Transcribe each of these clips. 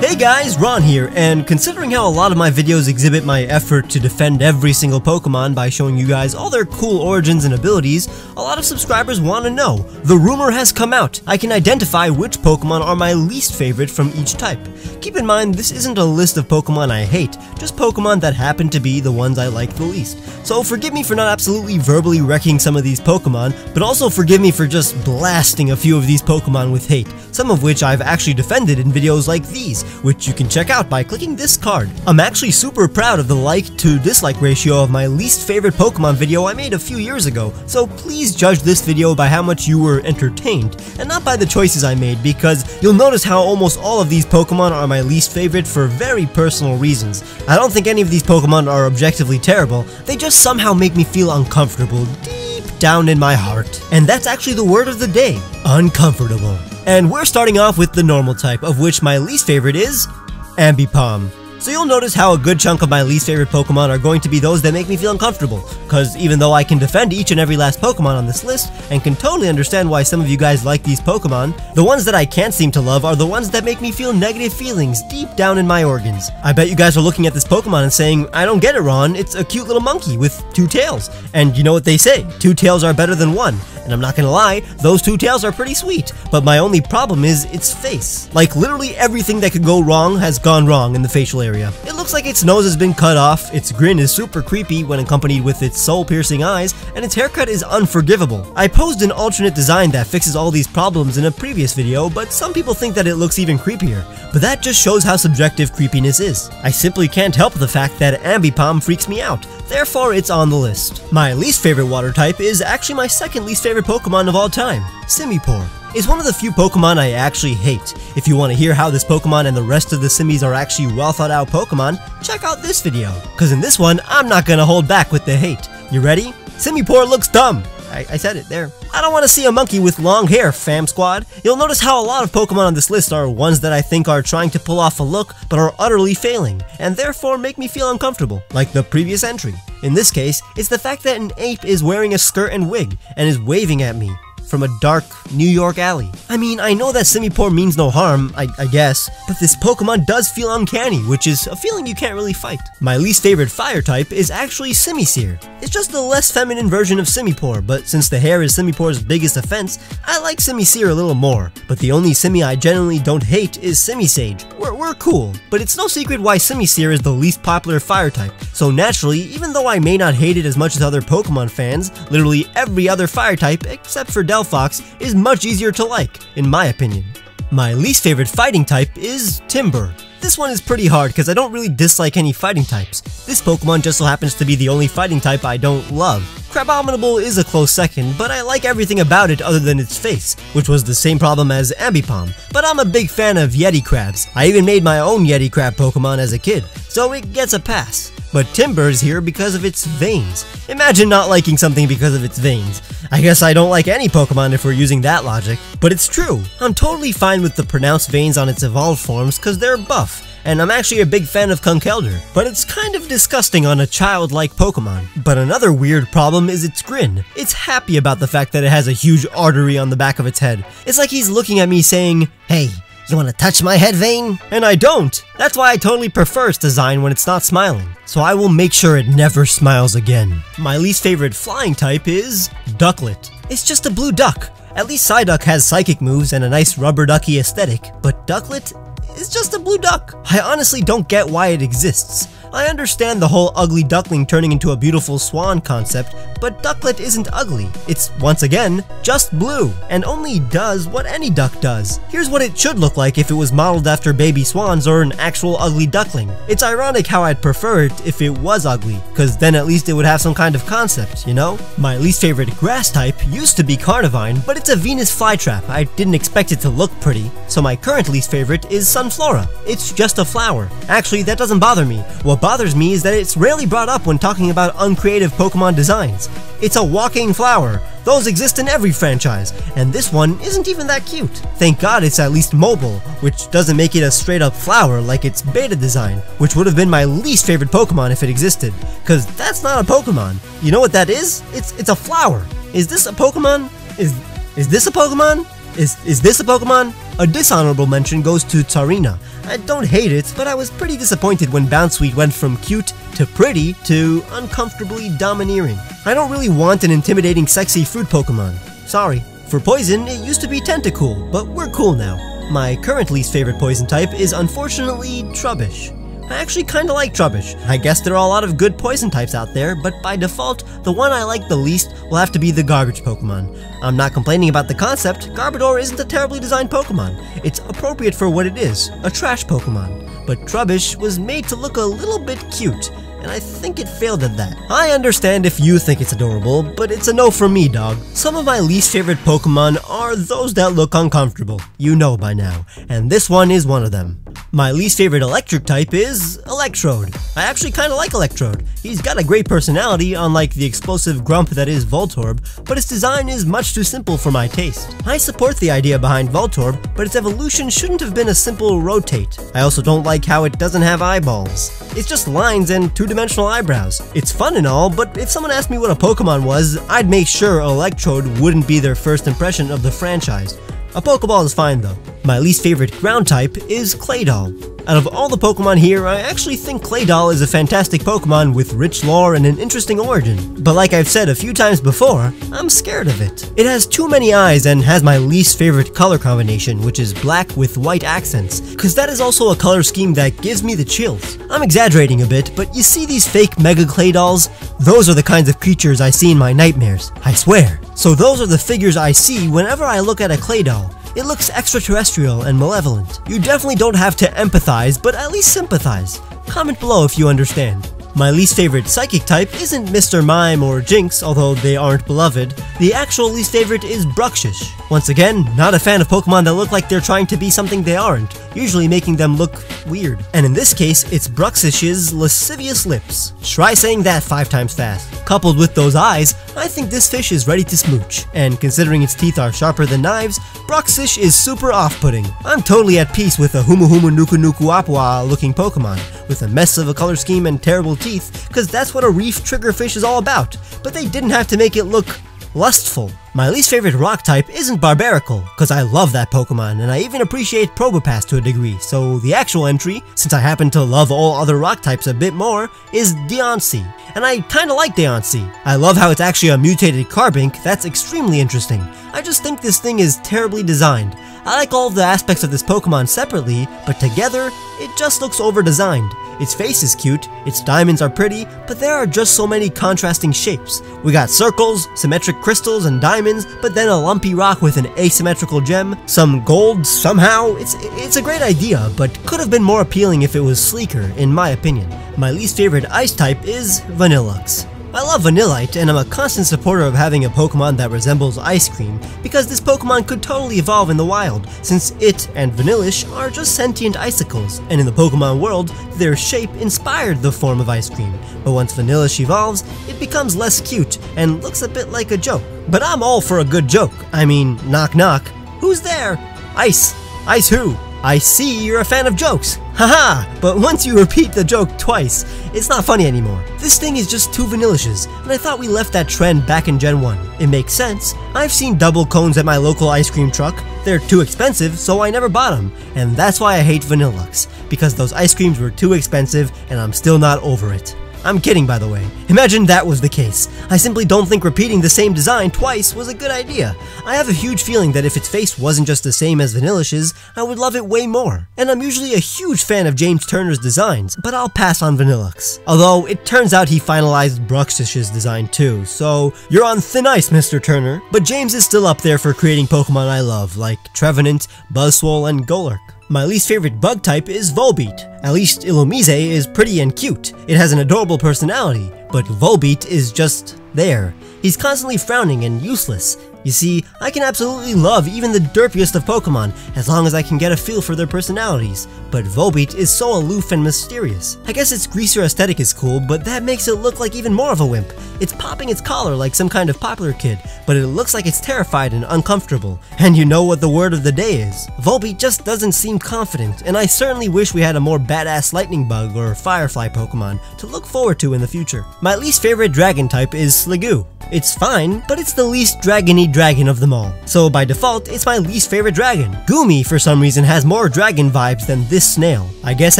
Hey guys, Ron here, and considering how a lot of my videos exhibit my effort to defend every single Pokemon by showing you guys all their cool origins and abilities, a lot of subscribers want to know. The rumor has come out. I can identify which Pokemon are my least favorite from each type. Keep in mind, this isn't a list of Pokemon I hate, just Pokemon that happen to be the ones I like the least. So forgive me for not absolutely verbally wrecking some of these Pokemon, but also forgive me for just blasting a few of these Pokemon with hate, some of which I've actually defended in videos like these, which you can check out by clicking this card. I'm actually super proud of the like to dislike ratio of my least favorite Pokemon video I made a few years ago, so please judge this video by how much you were entertained, and not by the choices I made, because you'll notice how almost all of these Pokemon are my least favorite for very personal reasons. I don't think any of these Pokemon are objectively terrible, they just somehow make me feel uncomfortable deep down in my heart. And that's actually the word of the day, uncomfortable. And we're starting off with the normal type, of which my least favorite is Ambipom. So you'll notice how a good chunk of my least favorite Pokemon are going to be those that make me feel uncomfortable, cause even though I can defend each and every last Pokemon on this list, and can totally understand why some of you guys like these Pokemon, the ones that I can't seem to love are the ones that make me feel negative feelings deep down in my organs. I bet you guys are looking at this Pokemon and saying, I don't get it, Ron, it's a cute little monkey with 2 tails. And you know what they say, 2 tails are better than 1. And I'm not gonna lie, those 2 tails are pretty sweet, but my only problem is its face. Like literally everything that could go wrong has gone wrong in the facial area. It looks like its nose has been cut off, its grin is super creepy when accompanied with its soul-piercing eyes, and its haircut is unforgivable. I posed an alternate design that fixes all these problems in a previous video, but some people think that it looks even creepier. But that just shows how subjective creepiness is. I simply can't help the fact that Ambipom freaks me out, therefore it's on the list. My least favorite water type is actually my second least favorite Pokemon of all time, Simipour. It's one of the few Pokemon I actually hate. If you want to hear how this Pokemon and the rest of the Simis are actually well thought out Pokemon, check out this video. Cause in this one, I'm not gonna hold back with the hate. You ready? Simipour looks dumb. I said it there. I don't want to see a monkey with long hair, fam squad. You'll notice how a lot of Pokemon on this list are ones that I think are trying to pull off a look, but are utterly failing, and therefore make me feel uncomfortable, like the previous entry. In this case, it's the fact that an ape is wearing a skirt and wig, and is waving at me from a dark New York alley. I mean, I know that Simipour means no harm, I guess, but this Pokemon does feel uncanny, which is a feeling you can't really fight. My least favorite fire type is actually Simisear. It's just the less feminine version of Simipour, but since the hair is Simipour's biggest offense, I like Simisear a little more. But the only Simi I genuinely don't hate is Simisage. We're cool, but it's no secret why Simisear is the least popular fire type. So naturally, even though I may not hate it as much as other Pokemon fans, literally every other fire type, except for Delphox, is much easier to like, in my opinion. My least favorite fighting type is Timburr. This one is pretty hard because I don't really dislike any fighting types. This Pokemon just so happens to be the only fighting type I don't love. Crabominable is a close second, but I like everything about it other than its face, which was the same problem as Ambipom. But I'm a big fan of Yeti crabs. I even made my own Yeti crab Pokemon as a kid, so it gets a pass. But Timburr's here because of its veins. Imagine not liking something because of its veins. I guess I don't like any Pokemon if we're using that logic, but it's true. I'm totally fine with the pronounced veins on its evolved forms cause they're buff, and I'm actually a big fan of Conkeldurr, but it's kind of disgusting on a childlike Pokemon. But another weird problem is its grin. It's happy about the fact that it has a huge artery on the back of its head. It's like he's looking at me saying, hey, you wanna touch my head vein? And I don't! That's why I totally prefer its design when it's not smiling. So I will make sure it never smiles again. My least favorite flying type is Ducklet. It's just a blue duck. At least Psyduck has psychic moves and a nice rubber ducky aesthetic, but Ducklet is just a blue duck. I honestly don't get why it exists. I understand the whole ugly duckling turning into a beautiful swan concept, but Ducklet isn't ugly. It's, once again, just blue, and only does what any duck does. Here's what it should look like if it was modeled after baby swans or an actual ugly duckling. It's ironic how I'd prefer it if it was ugly, cause then at least it would have some kind of concept, you know? My least favorite grass type used to be Carnivine, but it's a Venus flytrap. I didn't expect it to look pretty, so my current least favorite is Sunflora. It's just a flower. Actually, that doesn't bother me. What bothers me is that it's rarely brought up when talking about uncreative Pokemon designs. It's a walking flower. Those exist in every franchise, and this one isn't even that cute. Thank God it's at least mobile, which doesn't make it a straight up flower like its beta design, which would have been my least favorite Pokemon if it existed, cause that's not a Pokemon. You know what that is? It's a flower. Is this a Pokemon? Is this a Pokemon? Is this a Pokemon? A dishonorable mention goes to Tsarina. I don't hate it, but I was pretty disappointed when Bounsweet went from cute to pretty to uncomfortably domineering. I don't really want an intimidating sexy fruit Pokemon. Sorry. For poison, it used to be Tentacool, but we're cool now. My current least favorite poison type is unfortunately Trubbish. I actually kinda like Trubbish. I guess there are a lot of good poison types out there, but by default, the one I like the least will have to be the garbage Pokemon. I'm not complaining about the concept. Garbodor isn't a terribly designed Pokemon. It's appropriate for what it is, a trash Pokemon. But Trubbish was made to look a little bit cute, and I think it failed at that. I understand if you think it's adorable, but it's a no from me, dog. Some of my least favorite Pokemon are those that look uncomfortable. You know by now, and this one is one of them. My least favorite electric type is Electrode. I actually kinda like Electrode. He's got a great personality, unlike the explosive grump that is Voltorb, but his design is much too simple for my taste. I support the idea behind Voltorb, but its evolution shouldn't have been a simple rotate. I also don't like how it doesn't have eyeballs. It's just lines and two-dimensional eyebrows. It's fun and all, but if someone asked me what a Pokemon was, I'd make sure Electrode wouldn't be their first impression of the franchise. A Pokeball is fine though. My least favorite ground type is Claydol. Out of all the Pokemon here, I actually think Claydol is a fantastic Pokemon with rich lore and an interesting origin. But like I've said a few times before, I'm scared of it. It has too many eyes and has my least favorite color combination, which is black with white accents, cause that is also a color scheme that gives me the chills. I'm exaggerating a bit, but you see these fake Mega Claydols? Those are the kinds of creatures I see in my nightmares, I swear. So those are the figures I see whenever I look at a Claydol. It looks extraterrestrial and malevolent. You definitely don't have to empathize, but at least sympathize. Comment below if you understand. My least favorite psychic type isn't Mr. Mime or Jinx, although they aren't beloved. The actual least favorite is Bruxish. Once again, not a fan of Pokemon that look like they're trying to be something they aren't, usually making them look weird. And in this case, it's Bruxish's lascivious lips. Try saying that 5 times fast. Coupled with those eyes, I think this fish is ready to smooch. And considering its teeth are sharper than knives, Bruxish is super off-putting. I'm totally at peace with a Humu Humu Nuku Nuku Apwa looking Pokemon, with a mess of a color scheme and terrible teeth, cause that's what a reef triggerfish is all about. But they didn't have to make it look lustful. My least favorite rock type isn't Barbaracle, cause I love that Pokemon and I even appreciate Probopass to a degree, so the actual entry, since I happen to love all other rock types a bit more, is Deontay. And I kinda like Deontay. I love how it's actually a mutated Carbink, that's extremely interesting. I just think this thing is terribly designed. I like all of the aspects of this Pokemon separately, but together, it just looks over-designed. Its face is cute, its diamonds are pretty, but there are just so many contrasting shapes. We got circles, symmetric crystals, and diamonds, but then a lumpy rock with an asymmetrical gem, some gold somehow. It's a great idea, but could have been more appealing if it was sleeker, in my opinion. My least favorite ice type is Vanillux. I love Vanillite, and I'm a constant supporter of having a Pokemon that resembles ice cream, because this Pokemon could totally evolve in the wild, since it and Vanillish are just sentient icicles, and in the Pokemon world, their shape inspired the form of ice cream. But once Vanillish evolves, it becomes less cute, and looks a bit like a joke. But I'm all for a good joke. I mean, knock knock. Who's there? Ice. Ice who? I see you're a fan of jokes. Haha, but once you repeat the joke twice, it's not funny anymore. This thing is just 2 Vanillishes, and I thought we left that trend back in Gen 1. It makes sense. I've seen double cones at my local ice cream truck. They're too expensive, so I never bought them, and that's why I hate Vanillux, because those ice creams were too expensive, and I'm still not over it. I'm kidding, by the way. Imagine that was the case. I simply don't think repeating the same design twice was a good idea. I have a huge feeling that if its face wasn't just the same as Vanillish's, I would love it way more. And I'm usually a huge fan of James Turner's designs, but I'll pass on Vanillux. Although, it turns out he finalized Bruxish's design too, so you're on thin ice, Mr. Turner. But James is still up there for creating Pokemon I love, like Trevenant, Buzzwole, and Golurk. My least favorite bug type is Volbeat. At least Illumise is pretty and cute. It has an adorable personality, but Volbeat is just there. He's constantly frowning and useless. You see, I can absolutely love even the derpiest of Pokemon, as long as I can get a feel for their personalities, but Volbeat is so aloof and mysterious. I guess its greaser aesthetic is cool, but that makes it look like even more of a wimp. It's popping its collar like some kind of popular kid, but it looks like it's terrified and uncomfortable. And you know what the word of the day is. Volbeat just doesn't seem confident, and I certainly wish we had a more badass lightning bug or firefly Pokemon to look forward to in the future. My least favorite dragon type is Sliggoo. It's fine, but it's the least dragony dragon of them all. So by default, it's my least favorite dragon. Gumi, for some reason, has more dragon vibes than this snail. I guess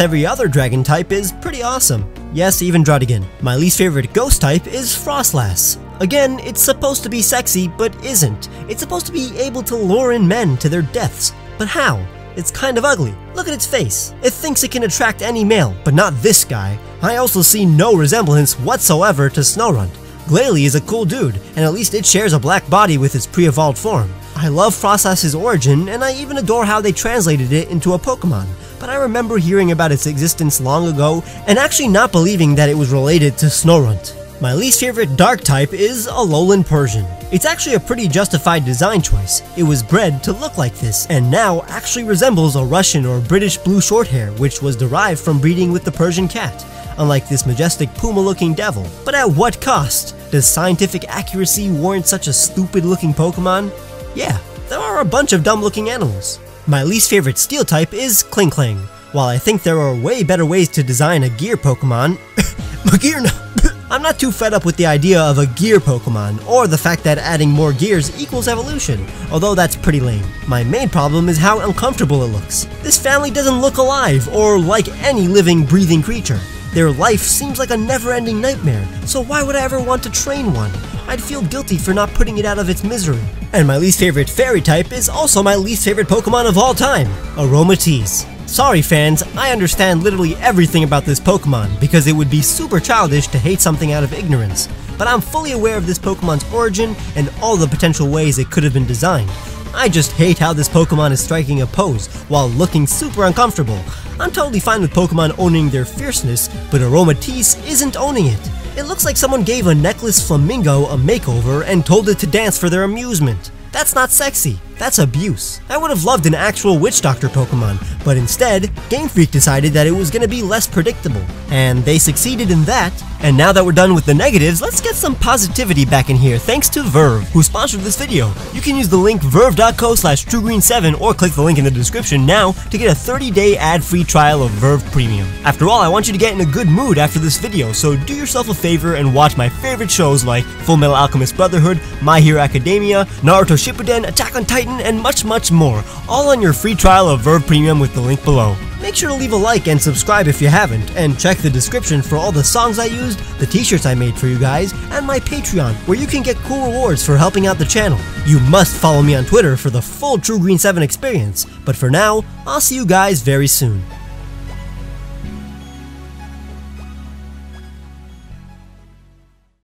every other dragon type is pretty awesome. Yes, even Draudigan. My least favorite ghost type is Frostlass. Again, it's supposed to be sexy, but isn't. It's supposed to be able to lure in men to their deaths. But how? It's kind of ugly. Look at its face. It thinks it can attract any male, but not this guy. I also see no resemblance whatsoever to Snorunt. Glalie is a cool dude, and at least it shares a black body with its pre-evolved form. I love Frostlass's origin, and I even adore how they translated it into a Pokemon. But I remember hearing about its existence long ago, and actually not believing that it was related to Snorunt. My least favorite dark type is Alolan Persian. It's actually a pretty justified design choice. It was bred to look like this, and now actually resembles a Russian or British blue shorthair, which was derived from breeding with the Persian cat, unlike this majestic puma-looking devil. But at what cost? Does scientific accuracy warrant such a stupid-looking Pokemon? Yeah, there are a bunch of dumb-looking animals. My least favorite steel type is Kling. While I think there are way better ways to design a gear Pokemon, I'm not too fed up with the idea of a gear Pokemon, or the fact that adding more gears equals evolution, although that's pretty lame. My main problem is how uncomfortable it looks. This family doesn't look alive, or like any living, breathing creature. Their life seems like a never-ending nightmare, so why would I ever want to train one? I'd feel guilty for not putting it out of its misery. And my least favorite fairy type is also my least favorite Pokemon of all time, Aureliouz. Sorry fans, I understand literally everything about this Pokemon, because it would be super childish to hate something out of ignorance. But I'm fully aware of this Pokemon's origin and all the potential ways it could have been designed. I just hate how this Pokemon is striking a pose while looking super uncomfortable. I'm totally fine with Pokemon owning their fierceness, but Aureliouz isn't owning it. It looks like someone gave a necklace flamingo a makeover and told it to dance for their amusement. That's not sexy, that's abuse. I would have loved an actual Witch Doctor Pokemon, but instead, Game Freak decided that it was going to be less predictable. And they succeeded in that. And now that we're done with the negatives, let's get some positivity back in here thanks to Verve, who sponsored this video. You can use the link verve.co/truegreen7 or click the link in the description now to get a 30-day ad-free trial of Verve Premium. After all, I want you to get in a good mood after this video, so do yourself a favor and watch my favorite shows like Fullmetal Alchemist Brotherhood, My Hero Academia, Naruto Shippuden, Attack on Titan, and much more, all on your free trial of Verve Premium with the link below. Make sure to leave a like and subscribe if you haven't, and check the description for all the songs I used, the t-shirts I made for you guys, and my Patreon, where you can get cool rewards for helping out the channel. You must follow me on Twitter for the full True Green 7 experience, but for now, I'll see you guys very soon.